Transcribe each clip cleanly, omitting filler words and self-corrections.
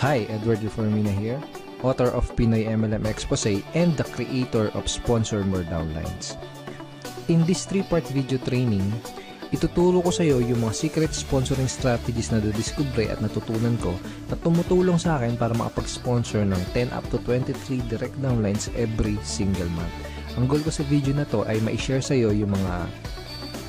Hi, Edward Reformina here, author of Pinoy MLM Expose and the creator of Sponsor More Downlines. In this 3-part video training, ituturo ko sa iyo yung mga secret sponsoring strategies na nadiskubre at natutunan ko na tumutulong sa akin para makapag-sponsor ng 10 up to 23 direct downlines every single month. Ang goal ko sa video na to ay ma-share sa iyo yung mga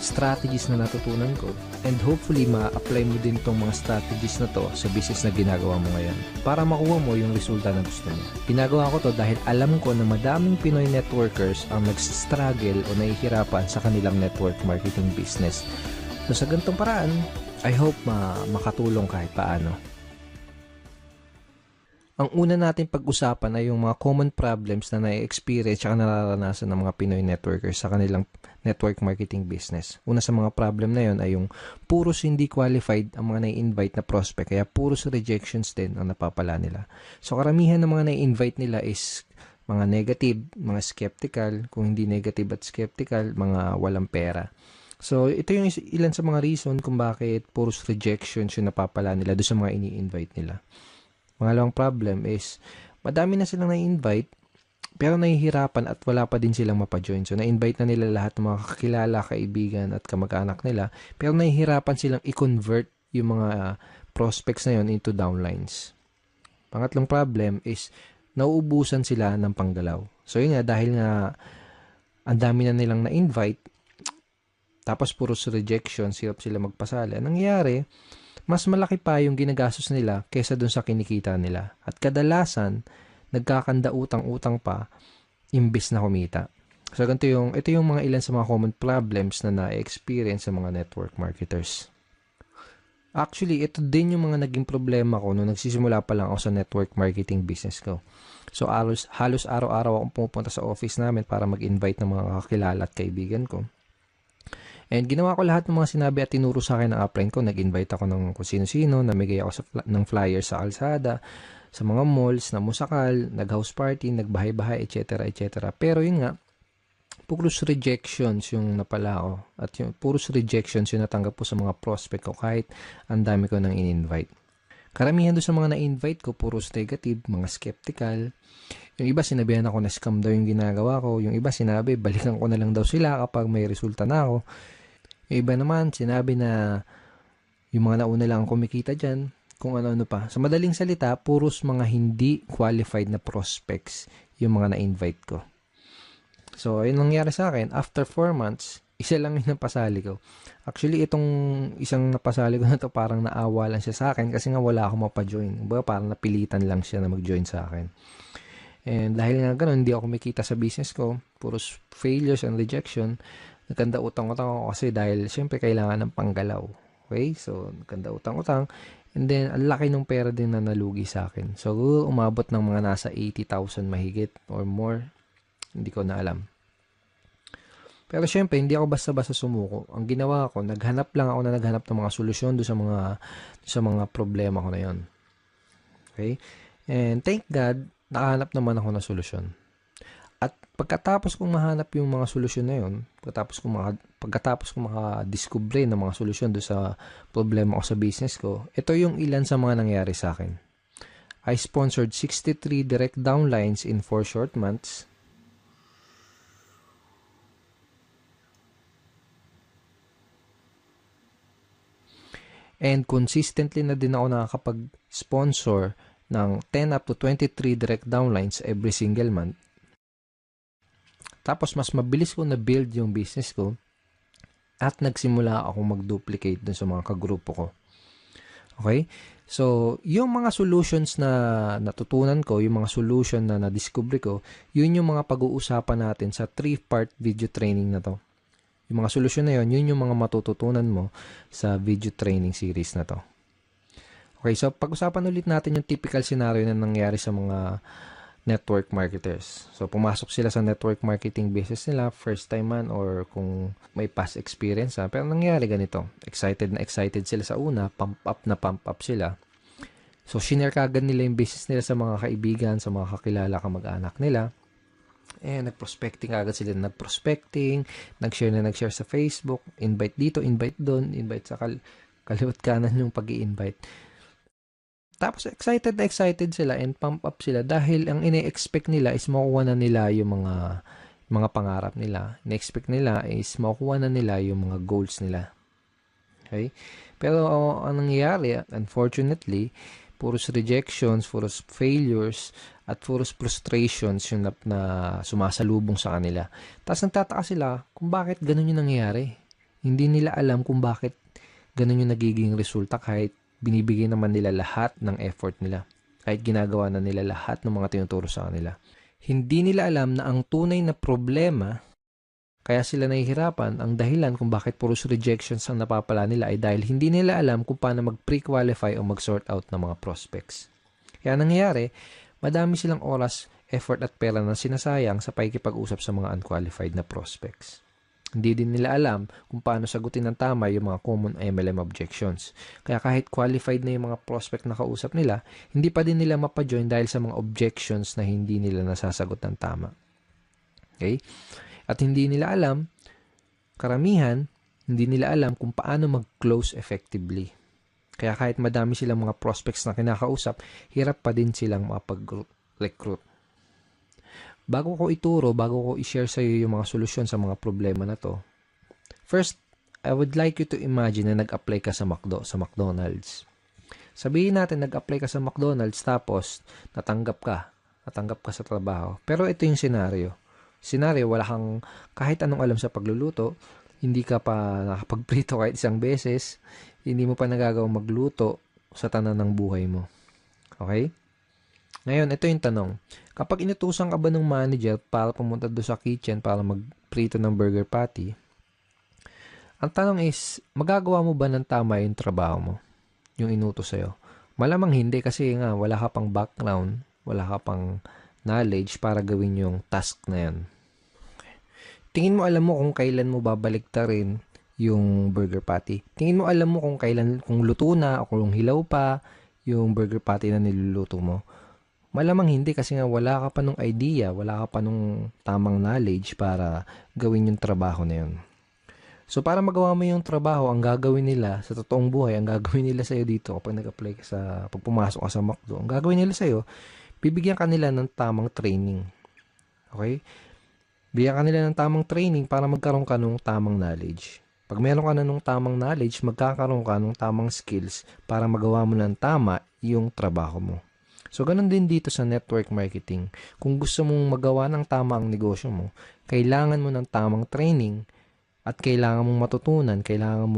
strategies na natutunan ko and hopefully ma-apply mo din tong mga strategies na to sa business na ginagawa mo ngayon para makuha mo yung resulta na gusto mo. Ginagawa ko to dahil alam ko na madaming Pinoy networkers ang nag-struggle o nahihirapan sa kanilang network marketing business. So sa ganitong paraan, I hope makatulong kahit paano. Ang una natin pag-usapan ay yung mga common problems na na-experience at nararanasan ng mga Pinoy networkers sa kanilang network marketing business. Una sa mga problem na yon ay yung puros hindi qualified ang mga na-invite na prospect, kaya puros rejections din ang napapala nila. So karamihan ng mga na-invite nila is mga negative, mga skeptical, kung hindi negative at skeptical, mga walang pera. So ito yung ilan sa mga reason kung bakit puros rejections yung napapala nila doon sa mga ini-invite nila. Pangalawang problem is, madami na silang na-invite, pero nahihirapan at wala pa din silang mapajoin. So, na-invite na nila lahat ng mga kakilala, kaibigan at kamag-anak nila, pero nahihirapan silang i-convert yung mga prospects na yun into downlines. Pangatlong problem is, nauubusan sila ng panggalaw. So, yun nga, dahil nga ang dami na nilang na-invite, tapos puros rejection, hirap sila magpasali. Ang nangyayari, mas malaki pa yung ginagastos nila kesa dun sa kinikita nila. At kadalasan, nagkakanda utang-utang pa imbis na kumita. So, ito yung mga ilan sa mga common problems na na-experience sa mga network marketers. Actually, ito din yung mga naging problema ko nung nagsisimula pa lang ako sa network marketing business ko. So, halos araw-araw akong pumupunta sa office namin para mag-invite ng mga kakilala at kaibigan ko. And ginawa ko lahat ng mga sinabi at tinuro sa akin ng upline ko. Nag-invite ako ng kung sino-sino, namigay ako ng flyers sa kalsada, sa mga malls, na musakal, nag-house party, nagbahay-bahay, etc. etc. Pero yun nga, puros rejections yung napala ko. At yung puros rejections yung natanggap ko sa mga prospect ko kahit ang dami ko nang in-invite. Karamihan doon sa mga na-invite ko, puros negative, mga skeptical. Yung iba sinabihan ako na scam daw yung ginagawa ko. Yung iba sinabi, balikan ko na lang daw sila kapag may resulta na ako. Yung iba naman, sinabi na yung mga nauna lang kumikita dyan, kung ano-ano pa. Sa madaling salita, puros mga hindi qualified na prospects yung mga na-invite ko. So, ayun nangyari sa akin. After 4 months, isa lang yung napasali ko. Actually, itong isang napasali ko na to parang naawa lang siya sa akin kasi nga wala akong mapajoin. Parang napilitan lang siya na mag-join sa akin. And dahil nga ganun, hindi ako kumikita sa business ko, puros failures and rejection, nagkanda utang-utang ako kasi dahil syempre kailangan ng panggalaw. Okay? So, nagkanda utang-utang. And then, ang laki ng pera din na nalugi sa akin. So, umabot ng mga nasa 80,000 mahigit or more. Hindi ko na alam. Pero syempre, hindi ako basta-basta sumuko. Ang ginawa ko, naghanap ng mga solusyon doon sa mga problema ko na yon. Okay? And thank God, nakahanap naman ako ng solusyon. At pagkatapos kong mahanap yung mga solusyon na yun, pagkatapos kong makadiskubre ng mga solusyon doon sa problema ko sa business ko, ito yung ilan sa mga nangyari sa akin. I sponsored 63 direct downlines in 4 short months. And consistently na din ako nakakapag-sponsor ng 10 up to 23 direct downlines every single month. Tapos, mas mabilis ko na-build yung business ko at nagsimula akong mag-duplicate dun sa mga kagrupo ko. Okay? So, yung mga solutions na natutunan ko, yung mga solution na na-discover ko, yun yung mga pag-uusapan natin sa 3-part video training na to. Yung mga solusyon na yun yung mga matututunan mo sa video training series na to. Okay, so pag-usapan ulit natin yung typical scenario na nangyari sa mga network marketers. So, pumasok sila sa network marketing business nila, first time man or kung may past experience. Pero nangyari ganito, excited sila sa una, pump up sila. So, shinare kagad nila yung business nila sa mga kaibigan, sa mga kakilala, kamag-anak nila. Nag-prospecting agad sila. Nag-share sa Facebook, invite dito, invite doon, invite sa kaliwat kanan yung pag-i-invite. Tapos excited na excited sila and pump up sila dahil ang ine-expect nila is makukuha na nila yung mga pangarap nila. Ine-expect nila is makukuha na nila yung mga goals nila. Okay? Pero ang nangyayari, unfortunately, puros rejections, puros failures, at puros frustrations yung na sumasalubong sa kanila. Tapos nagtataka sila kung bakit ganun yung nangyayari. Hindi nila alam kung bakit ganun yung nagiging resulta kahit binibigay naman nila lahat ng effort nila. Kahit ginagawa na nila lahat ng mga tinuturo sa kanila. Hindi nila alam na ang tunay na problema kaya sila nahihirapan, ang dahilan kung bakit puros rejections ang napapala nila ay dahil hindi nila alam kung paano mag-pre-qualify o mag-sort out ng mga prospects. Kaya nangyayari, madami silang oras, effort at pera na sinasayang sa pakikipag-usap sa mga unqualified na prospects. Hindi din nila alam kung paano sagutin ng tama yung mga common MLM objections. Kaya kahit qualified na yung mga prospect na kausap nila, hindi pa din nila mapajoin dahil sa mga objections na hindi nila nasasagot ng tama. Okay? At hindi nila alam, karamihan, hindi nila alam kung paano mag-close effectively. Kaya kahit madami silang mga prospects na kinakausap, hirap pa din silang makapag-recruit. Bago ko ituro, bago ko i-share sa iyo yung mga solusyon sa mga problema na to, first, I would like you to imagine na nag-apply ka sa McDonald's. Sabihin natin, nag-apply ka sa McDonald's tapos natanggap ka sa trabaho. Pero ito yung scenario, wala kang kahit anong alam sa pagluluto, hindi ka pa nakapagprito kahit isang beses, hindi mo pa nagagawang magluto sa tanan ng buhay mo. Okay? Ngayon, ito yung tanong. Kapag inutusan ka ba ng manager para pumunta doon sa kitchen para magprito ng burger patty, ang tanong is, magagawa mo ba ng tama yung trabaho mo? Yung inutos sa'yo? Malamang hindi kasi nga wala ka pang background, wala ka pang knowledge para gawin yung task na yan. Tingin mo alam mo kung kailan mo babaliktarin yung burger patty. Tingin mo alam mo kung luto na o kung hilaw pa yung burger patty na niluluto mo. Malamang hindi kasi nga wala ka pa nung idea, wala ka pa nung tamang knowledge para gawin yung trabaho na yun. So para magawa mo yung trabaho, ang gagawin nila sa totoong buhay, ang gagawin nila sa'yo dito kapag nag-apply ka pag pumasok ka sa McDo, ang gagawin nila sa'yo, bibigyan ka nila ng tamang training. Okay? Bigyan ka nila ng tamang training para magkaroon ka ng tamang knowledge. Pag meron ka na ng tamang knowledge, magkakaroon ka ng tamang skills para magawa mo ng tama yung trabaho mo. So, ganun din dito sa network marketing. Kung gusto mong magawa ng tama ang negosyo mo, kailangan mo ng tamang training at kailangan mong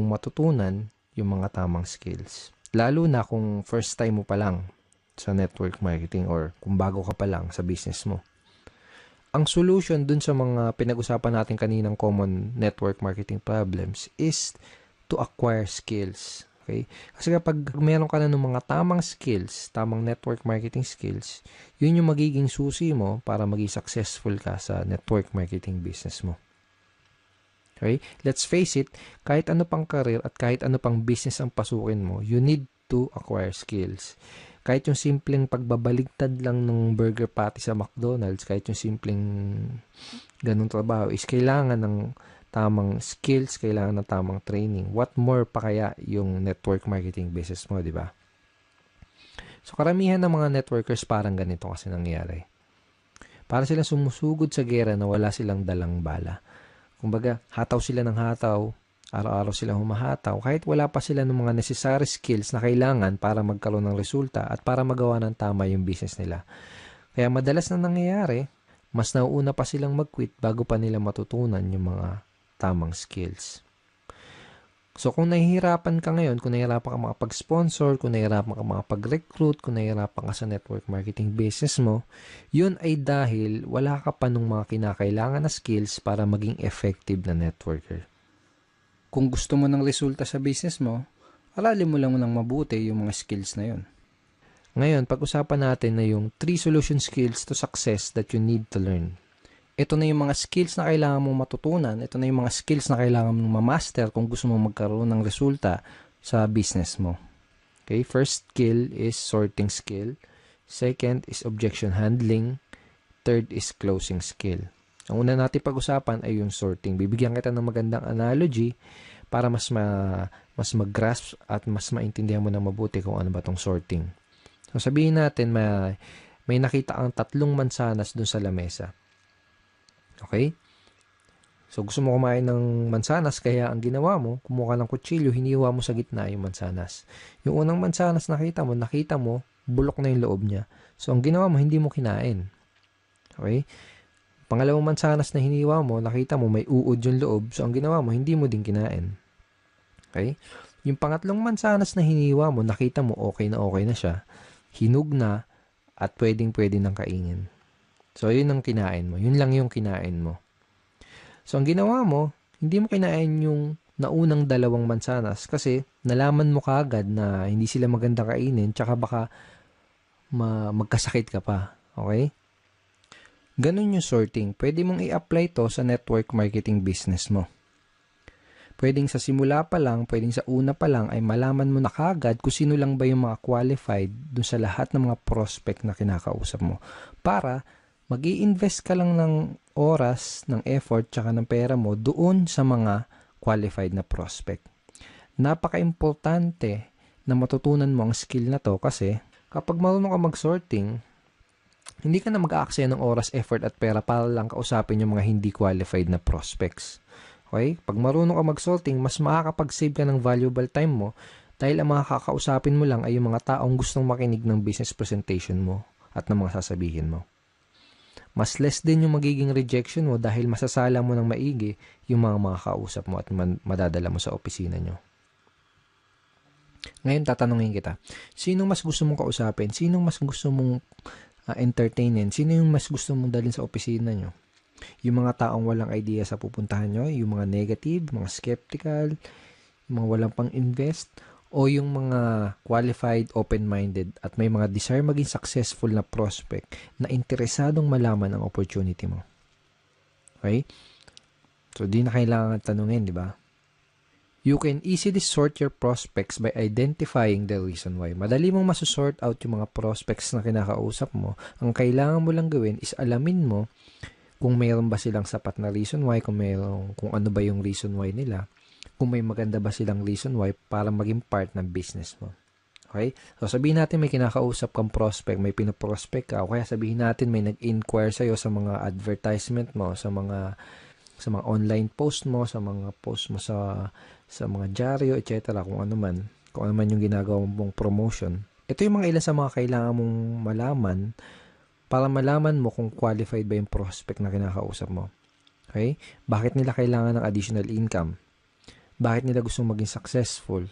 matutunan yung mga tamang skills. Lalo na kung first time mo pa lang sa network marketing or kung bago ka pa lang sa business mo. Ang solution dun sa mga pinag-usapan natin kaninang common network marketing problems is to acquire skills. Okay? Kasi kapag meron ka na ng mga tamang skills, tamang network marketing skills, yun yung magiging susi mo para maging successful ka sa network marketing business mo. Okay? Let's face it, kahit ano pang career at kahit ano pang business ang pasukin mo, you need to acquire skills. Kahit yung simpleng pagbabaligtad lang ng burger patty sa McDonald's, kahit yung simpleng ganung trabaho, is kailangan ng tamang skills, kailangan ng tamang training. What more pa kaya yung network marketing business mo, di ba? So, karamihan ng mga networkers parang ganito kasi nangyayari. Para silang sumusugod sa gera na wala silang dalang bala. Kumbaga, hataw sila ng hataw, araw-araw silang humahataw, kahit wala pa sila ng mga necessary skills na kailangan para magkaroon ng resulta at para magawa ng tama yung business nila. Kaya madalas na nangyayari, mas nauuna pa silang mag-quit bago pa nila matutunan yung mga tamang skills. So kung nahihirapan ka ngayon, kung nahihirapan ka makapag-sponsor, kung nahihirapan ka makapag-recruit, kung nahihirapan ka sa network marketing business mo, yun ay dahil wala ka pa nung mga kinakailangan na skills para maging effective na networker. Kung gusto mo ng resulta sa business mo, aralin mo lang ng mabuti yung mga skills na yun. Ngayon, pag-usapan natin na yung 3 solution skills to success that you need to learn. Ito na yung mga skills na kailangan mong matutunan. Ito na yung mga skills na kailangan mong ma-master kung gusto mong magkaroon ng resulta sa business mo. Okay, first skill is sorting skill. Second is objection handling. Third is closing skill. Ang una natin pag-usapan ay yung sorting. Bibigyan kita ng magandang analogy para mas mag-grasp at mas maintindihan mo na mabuti kung ano ba tong sorting. So sabihin natin may nakita kang 3 mansanas dun sa lamesa. Okay? So gusto mo kumain ng mansanas, kaya ang ginawa mo, kumuha ka ng kutsilyo, hiniwa mo sa gitna yung mansanas. Yung unang mansanas nakita mo, bulok na yung loob niya. So ang ginawa mo, hindi mo kinain. Okay? Pangalawang mansanas na hiniwa mo, nakita mo may uod yung loob. So ang ginawa mo, hindi mo din kinain. Okay? Yung pangatlong mansanas na hiniwa mo, nakita mo okay na siya. Hinug na at pwedeng-pwede nang kainin. So yun ang kinain mo. Yun lang yung kinain mo. So ang ginawa mo, hindi mo kinain yung naunang 2 mansanas kasi nalaman mo kaagad na hindi sila maganda kainin, tsaka baka magkasakit ka pa. Okay? Ganun yung sorting. Pwede mong i-apply to sa network marketing business mo. Pwedeng sa simula pa lang, pwedeng sa una pa lang ay malaman mo na kaagad kung sino lang ba yung mga qualified dun sa lahat ng mga prospect na kinakausap mo. Para mag-i-invest ka lang ng oras, ng effort, tsaka ng pera mo doon sa mga qualified na prospect. Napaka-importante na matutunan mo ang skill na to kasi kapag marunong ka mag-sorting, hindi ka na mag-aaksaya ng oras, effort at pera para lang kausapin yung mga hindi qualified na prospects. Okay? Pag marunong ka mag-sorting, mas makakapag-save ka ng valuable time mo dahil ang mga kakausapin mo lang ay yung mga taong gustong makinig ng business presentation mo at ng mga sasabihin mo. Mas less din yung magiging rejection mo dahil masasala mo ng maigi yung mga makakausap mo at madadala mo sa opisina nyo. Ngayon, tatanungin kita, sino mas gusto mong kausapin? Sino mas gusto mong entertainin? Sino yung mas gusto mong dalhin sa opisina nyo? Yung mga taong walang idea sa pupuntahan nyo, yung mga negative, mga skeptical, yung mga walang pang-invest, o yung mga qualified, open-minded, at may mga desire maging successful na prospect na interesadong malaman ang opportunity mo. Okay? So, di na kailangan tanungin, di ba? You can easily sort your prospects by identifying the reason why. Madali mong masusort out yung mga prospects na kinakausap mo. Ang kailangan mo lang gawin is alamin mo kung mayroon ba silang sapat na reason why, kung ano ba yung reason why nila, kung may maganda ba silang reason why para maging part ng business mo. Okay? So sabihin natin may kinakausap kang prospect, may pinoprospect ka, o kaya sabihin natin may nag-inquire sa'yo sa mga advertisement mo, sa mga online post mo, sa mga post mo sa mga dyaryo, etc. Kung ano man yung ginagawa mong promotion. Ito yung mga ilan sa mga kailangan mong malaman para malaman mo kung qualified ba yung prospect na kinakausap mo. Okay? Bakit nila kailangan ng additional income? Bakit nila gustong maging successful?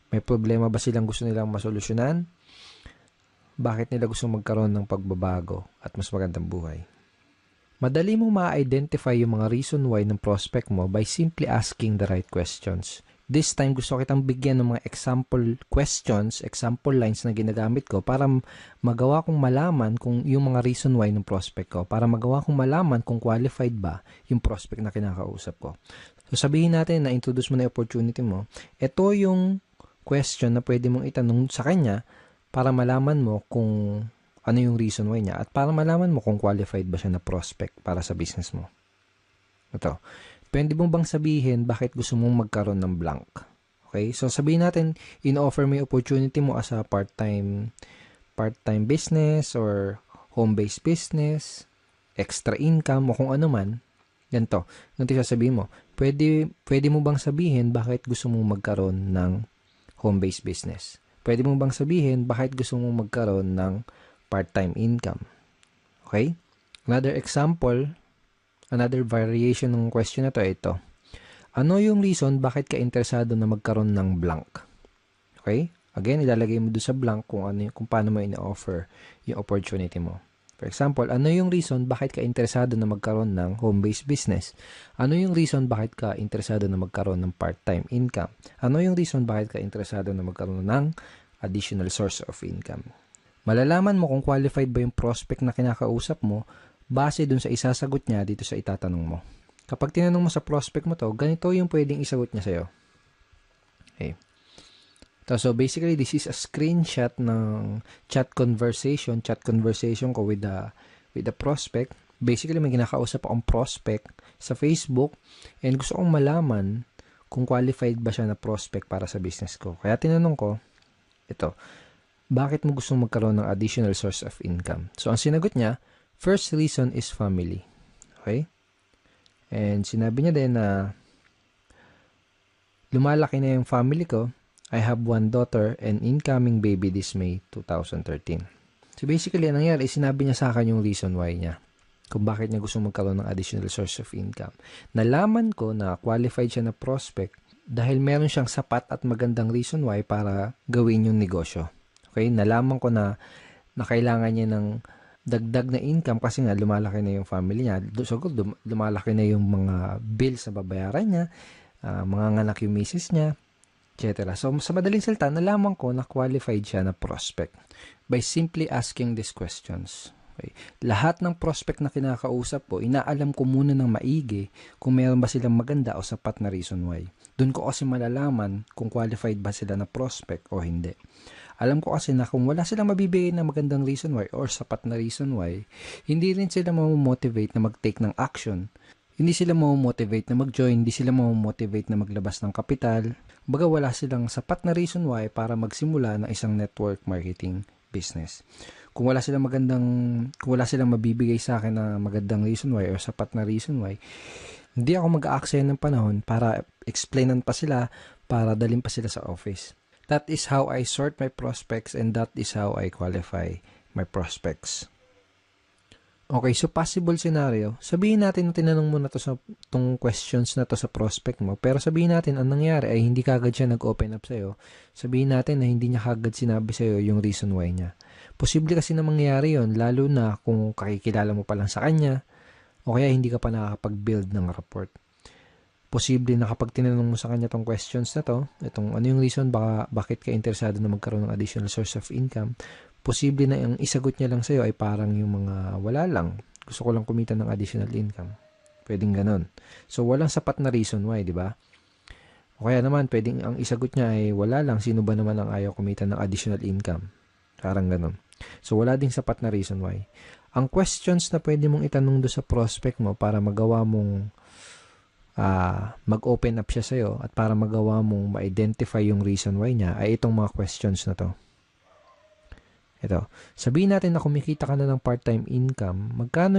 May problema ba silang gusto nilang masolusyonan? Bakit nila gustong magkaroon ng pagbabago at mas magandang buhay? Madali mong ma-identify yung mga reason why ng prospect mo by simply asking the right questions. This time, gusto kitang bigyan ng mga example questions, example lines na ginagamit ko para magawa kong malaman kung yung mga reason why ng prospect ko, para magawa kong malaman kung qualified ba yung prospect na kinakausap ko. So, sabihin natin na introduce mo na yung opportunity mo. Ito yung question na pwede mong itanong sa kanya para malaman mo kung ano yung reason why niya at para malaman mo kung qualified ba siya na prospect para sa business mo. Ito. Pwede mo bang sabihin bakit gusto mong magkaroon ng blank? Okay? So, sabihin natin, in-offer mo yung opportunity mo as a part-time business or home-based business, extra income, o kung ano man. Ganito. Ganito sasabihin mo. Pwede mo bang sabihin bakit gusto mong magkaroon ng home-based business? Pwede mo bang sabihin bakit gusto mong magkaroon ng part-time income? Okay? Another example, another variation ng question na to, ito. Ano yung reason bakit ka interesado na magkaroon ng blank? Okay? Again, ilalagay mo doon sa blank kung paano mo ina-offer yung opportunity mo. For example, ano yung reason bakit ka interesado na magkaroon ng home-based business? Ano yung reason bakit ka interesado na magkaroon ng part-time income? Ano yung reason bakit ka interesado na magkaroon ng additional source of income? Malalaman mo kung qualified ba yung prospect na kinakausap mo base dun sa isasagot niya dito sa itatanong mo. Kapag tinanong mo sa prospect mo to, ganito yung pwedeng isagot niya sa'yo. Okay. So basically, this is a screenshot ng chat conversation ko with the prospect. Basically, may kinakausap akong prospect sa Facebook and gusto kong malaman kung qualified ba siya na prospect para sa business ko. Kaya tinanong ko, ito, bakit mo gustong magkaroon ng additional source of income? So, ang sinagot niya, first reason is family. Okay? And sinabi niya din na lumalaki na yung family ko. I have one daughter and incoming baby this May 2013. So basically, ang nangyari, sinabi niya sa akin yung reason why niya. Kung bakit niya gusto magkaroon ng additional source of income. Nalaman ko na qualified siya na prospect dahil meron siyang sapat at magandang reason why para gawin yung negosyo. Okay? Nalaman ko na kailangan niya ng dagdag na income kasi nga lumalaki na yung family niya. So, lumalaki na yung mga bills na babayaran niya, mga nganak yung misis niya, etc. So, sa madaling salita, nalaman ko na qualified siya na prospect by simply asking these questions. Okay. Lahat ng prospect na kinakausap ko, inaalam ko muna ng maigi kung meron ba silang maganda o sapat na reason why. Doon ko kasi malalaman kung qualified ba sila na prospect o hindi. Alam ko kasi na kung wala silang mabibigay na magandang reason why or sapat na reason why, hindi rin sila mamomotivate na mag-take ng action. Hindi sila mamomotivate na mag-join, hindi sila mamomotivate na maglabas ng kapital. Baga wala silang sapat na reason why para magsimula ng isang network marketing business. Kung wala silang mabibigay sa akin na magandang reason why or sapat na reason why, hindi ako mag-aaksaya ng panahon para explainan pa sila, para dalhin pa sila sa office. That is how I sort my prospects and that is how I qualify my prospects. Okay, so possible scenario, sabihin natin na tinanong mo na to sa tong questions na to sa prospect mo, pero sabihin natin ang nangyari ay hindi kagad siya nag-open up sa'yo. Sabihin natin na hindi niya kagad sinabi sa'yo yung reason why niya. Posible kasi na mangyari yon, lalo na kung kakikilala mo pa lang sa kanya o kaya hindi ka pa nakakapag-build ng rapport. Posible na kapag tinanong mo sa kanya tong questions na to, itong ano yung reason bakit ka interesado na magkaroon ng additional source of income, posible na ang isagot niya lang sa'yo ay parang yung mga wala lang. Gusto ko lang kumita ng additional income. Pwedeng ganon. So, walang sapat na reason why, di ba? O kaya naman, pwedeng ang isagot niya ay wala lang. Sino ba naman ang ayaw kumita ng additional income? Parang ganon. So, wala ding sapat na reason why. Ang questions na pwede mong itanong do sa prospect mo para magawa mong mag-open up siya sa'yo at para magawa mong ma-identify yung reason why niya ay itong mga questions na to. Ito, sabihin natin na kumikita ka na ng part-time income, magkano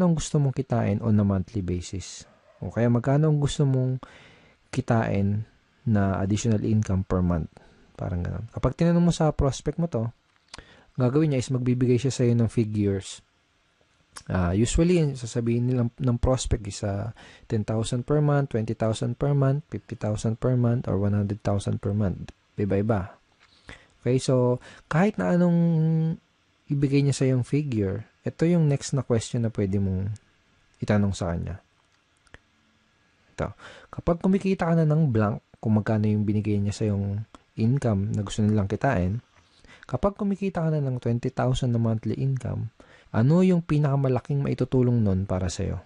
ang gusto mong kitain on a monthly basis? O kaya magkano ang gusto mong kitain na additional income per month? Parang ganun. Kapag tinanong mo sa prospect mo to, gagawin niya is magbibigay siya sa iyo ng figures. Usually, sasabihin nila ng prospect is 10,000 per month, 20,000 per month, 50,000 per month, or 100,000 per month. Iba-iba. Okay, so kahit na anong ibigay niya sa yung figure, ito yung next na question na pwede mong itanong sa kanya. Ito, kapag kumikita ka na ng blank, kung magkano yung binigay niya sa yung income na gusto nilang kitain, kapag kumikita ka na ng 20,000 na monthly income, ano yung pinakamalaking maitutulong nun para sa'yo?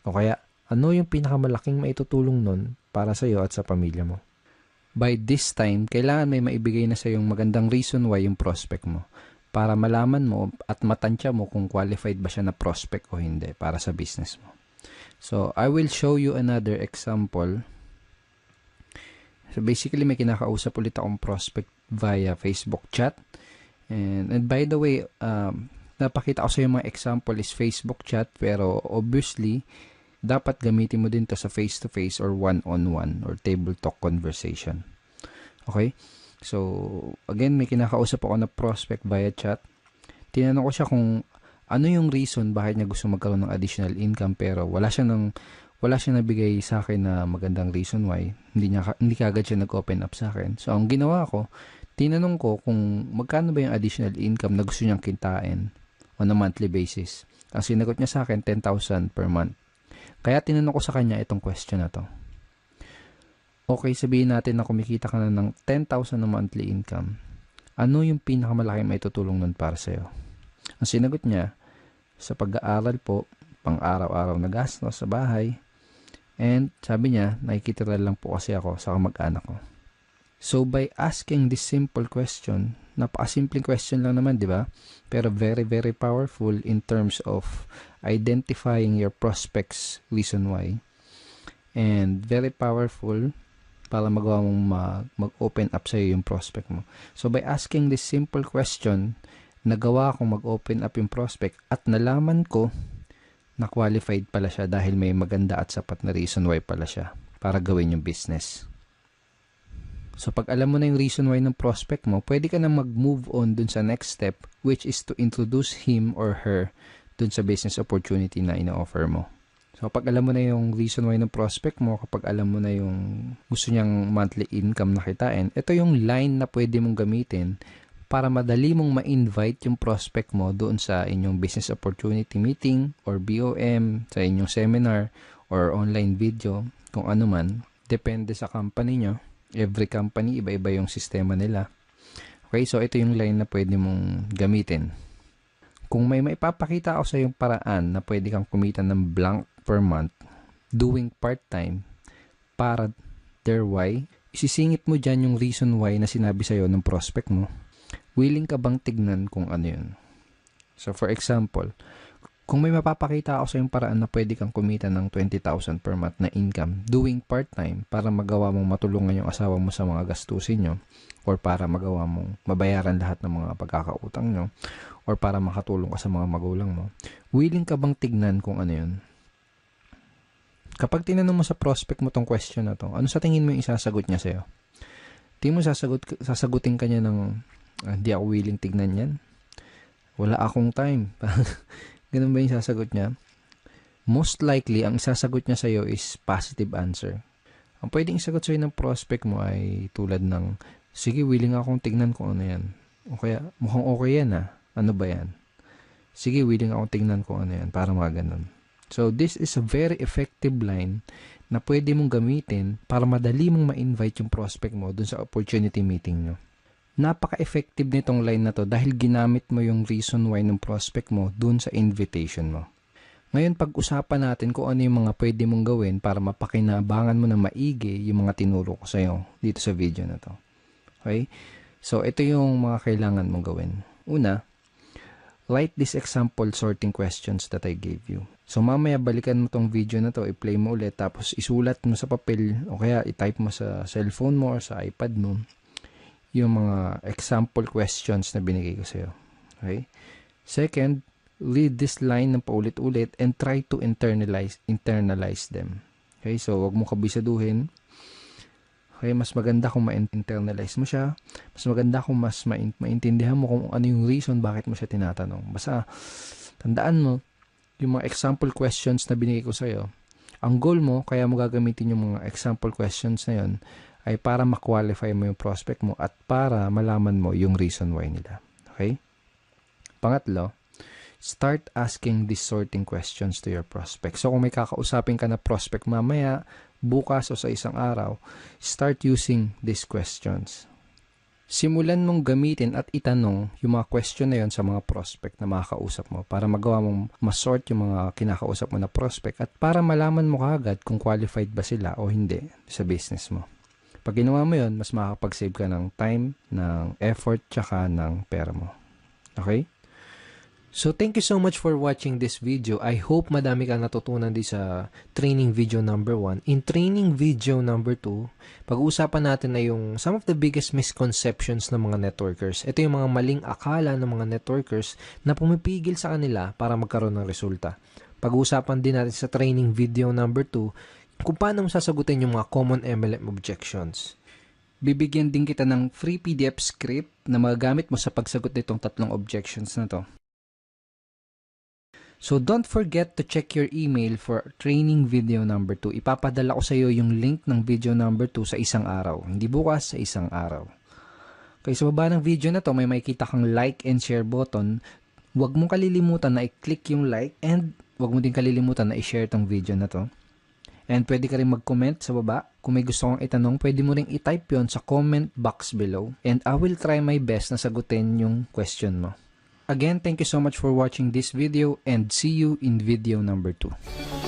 O kaya, ano yung pinakamalaking maitutulong nun para sa'yo at sa pamilya mo? By this time, kailangan may maibigay na sa yung magandang reason why yung prospect mo para malaman mo at matansya mo kung qualified ba siya na prospect o hindi para sa business mo. So, I will show you another example. So, basically, may kinakausap ulit akong prospect via Facebook chat. And by the way, napakita ko sa yung mga example is Facebook chat, pero obviously, dapat gamitin mo din to sa face-to-face or one-on-one or table talk conversation. Okay? So, again, may kinakausap ako na prospect via chat. Tinanong ko siya kung ano yung reason bakit niya gusto magkaroon ng additional income pero wala siya nabigay sa akin na magandang reason why. Hindi kagad siya nag-open up sa akin. So, ang ginawa ko, tinanong ko kung magkano ba yung additional income na gusto niyang kitain on a monthly basis. Ang sinagot niya sa akin, 10,000 per month. Kaya tinanong ko sa kanya itong question na to. Okay, sabihin natin na kumikita ka na ng 10,000 na monthly income. Ano yung pinakamalaki maitutulong nun para sa'yo? Ang sinagot niya, sa pag-aaral po, pang-araw-araw na gastos sa bahay. And sabi niya, nakikitira lang po kasi ako sa kamag-anak ko. So by asking this simple question, napakasimpleng question lang naman, di ba? Pero very, very powerful in terms of identifying your prospects reason why. And very powerful para magawa mong mag-open up sa'yo yung prospect mo. So, by asking this simple question, nagawa kong mag-open up yung prospect at nalaman ko na qualified pala siya dahil may maganda at sapat na reason why pala siya para gawin yung business. So, pag alam mo na yung reason why ng prospect mo, pwede ka na mag-move on dun sa next step, which is to introduce him or her dun sa business opportunity na ina-offer mo. So, kapag alam mo na yung reason why ng prospect mo, kapag alam mo na yung gusto niyang monthly income na kitain, ito yung line na pwede mong gamitin para madali mong ma-invite yung prospect mo doon sa inyong business opportunity meeting or BOM, sa inyong seminar or online video, kung ano man. Depende sa company nyo. Every company, iba-iba yung sistema nila. Okay, so ito yung line na pwede mong gamitin. Kung may maipapakita ako sa yung paraan na pwede kang kumita ng blank per month doing part-time para their why, isisingit mo dyan yung reason why na sinabi sa'yo ng prospect mo. Willing ka bang tignan kung ano yun? So, for example, kung may mapapakita ako sa yung paraan na pwede kang kumita ng 20,000 per month na income doing part-time para magawa mong matulungan yung asawa mo sa mga gastusin nyo or para magawa mong mabayaran lahat ng mga pagkakautang nyo or para makatulong ka sa mga magulang mo, willing ka bang tignan kung ano yun? Kapag tinanong mo sa prospect mo tong question na to, ano sa tingin mo yung isasagot niya sa'yo? Tingin mo sasagutin ka niya ng hindi ako willing tignan yan? Wala akong time. Ganun ba yung sasagot niya? Most likely, ang sasagot niya sa'yo is positive answer. Ang pwedeng isagot sa'yo ng prospect mo ay tulad ng, sige, willing akong tignan kung ano yan. O kaya, mukhang okay yan ah. Ano ba yan? Sige, willing akong tignan kung ano yan. Para mga ganun. So, this is a very effective line na pwede mong gamitin para madali mong ma-invite yung prospect mo dun sa opportunity meeting nyo. Napaka-effective nitong line na to dahil ginamit mo yung reason why ng prospect mo dun sa invitation mo. Ngayon, pag-usapan natin kung ano yung mga pwede mong gawin para mapakinabangan mo na maigi yung mga tinuro ko sa'yo dito sa video na to. Okay? So, ito yung mga kailangan mong gawin. Una, write this example sorting questions that I gave you. So, mamaya balikan mo tong video na to, i-play mo ulit, tapos isulat mo sa papel o kaya i-type mo sa cellphone mo or sa iPad mo yung mga example questions na binigay ko sa'yo. Okay? Second, read this line ng paulit-ulit and try to internalize them. Okay? So, wag mo kabisaduhin. Okay? Mas maganda kung ma-internalize mo siya. Mas maganda kung mas maintindihan mo kung ano yung reason bakit mo siya tinatanong. Basta, tandaan mo, yung mga example questions na binigay ko sa'yo, ang goal mo, kaya mo gagamitin yung mga example questions na yun, ay para ma-qualify mo yung prospect mo at para malaman mo yung reason why nila. Okay? Pangatlo, start asking these sorting questions to your prospect. So, kung may kakausapin ka na prospect mamaya, bukas o sa isang araw, start using these questions. Simulan mong gamitin at itanong yung mga question na yun sa mga prospect na makakausap mo para magawa mong masort yung mga kinakausap mo na prospect at para malaman mo kaagad kung qualified ba sila o hindi sa business mo. Pag ginawa mo yun, mas makakapag-save ka ng time, ng effort, tsaka ng pera mo. Okay? So, thank you so much for watching this video. I hope madami kang natutunan din sa training video number 1. In training video number 2, pag-uusapan natin na yung some of the biggest misconceptions ng mga networkers. Ito yung mga maling akala ng mga networkers na pumipigil sa kanila para magkaroon ng resulta. Pag-uusapan din natin sa training video number 2, kung paano mo sasagutin yung mga common MLM objections. Bibigyan din kita ng free PDF script na magagamit mo sa pagsagot nitong 3 objections na to. So, don't forget to check your email for training video number 2. Ipapadala ko sa iyo yung link ng video number 2 sa isang araw. Hindi bukas, sa isang araw. Okay, sa baba ng video na to, may makikita kang like and share button. Huwag mong kalilimutan na i-click yung like and huwag mo din kalilimutan na i-share tong video na to. And pwede ka rin mag-comment sa baba. Kung may gusto kong itanong, pwede mo rin i-type yon sa comment box below. And I will try my best na sagutin yung question mo. Again, thank you so much for watching this video and see you in video number 2.